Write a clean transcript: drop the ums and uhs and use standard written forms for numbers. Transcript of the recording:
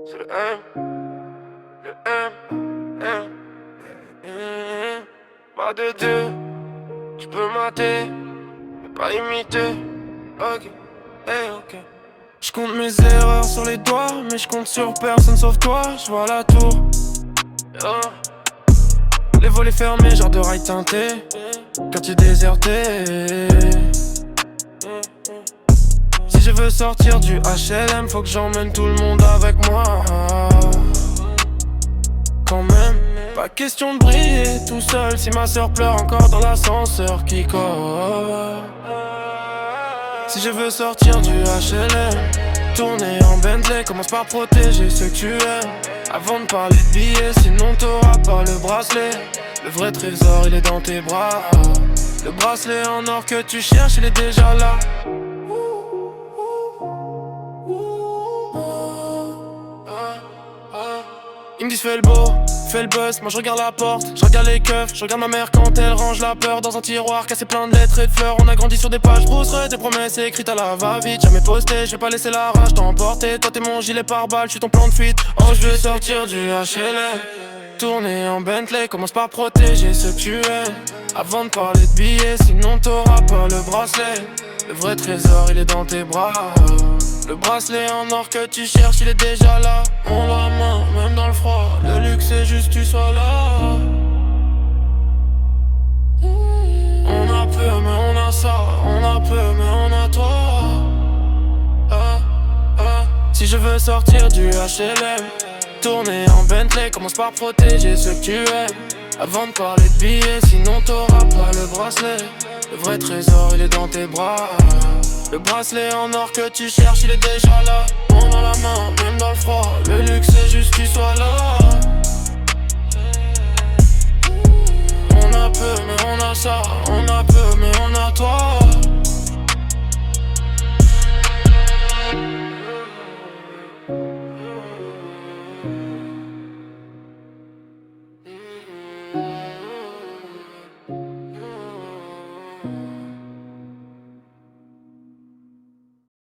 C'est le M, le M. Pas de deux, tu peux mater, mais pas imiter. Ok, hey, ok. J'compte mes erreurs sur les doigts, mais j'compte sur personne sauf toi. J'vois la tour. Les volets fermés, genre de rail teinté. Quartier déserté. Si je veux sortir du HLM, faut que j'emmène tout le monde avec moi. Quand même, pas question de briller tout seul. Si ma soeur pleure encore dans l'ascenseur qui colle. Si je veux sortir du HLM, tourner en Bentley, commence par protéger ceux que tu aimes. Avant de parler de billets, sinon t'auras pas le bracelet. Le vrai trésor, il est dans tes bras. Le bracelet en or que tu cherches, il est déjà là. Ils me disent fais le beau, fais le buzz, moi je regarde la porte, je regarde les keufs, je regarde ma mère quand elle range la peur dans un tiroir cassé plein de lettres et de fleurs. On a grandi sur des pages brousserées, des promesses écrites à la va-vite, jamais posté, je vais pas laisser la rage t'emporter. Toi t'es mon gilet pare-balles, je suis ton plan de fuite. Oh je veux sortir du HLM, tourner en Bentley, commence par protéger ceux que tu aimes. Avant de parler de billets, sinon t'auras pas le bracelet. Le vrai trésor il est dans tes bras. Le bracelet en or que tu cherches, il est déjà là. On la main, même dans le froid. Le luxe c'est juste tu sois là. On a peu mais on a ça. On a peu mais on a toi. Si je veux sortir du HLM, tourner en Bentley, commence par protéger ceux que tu aimes. Avant de parler de billets, sinon t'auras pas le bracelet. Le vrai trésor il est dans tes bras. Le bracelet en or que tu cherches, il est déjà là. On a la main, même dans le froid. Le luxe c'est juste tu sois là. On a peu mais on a ça.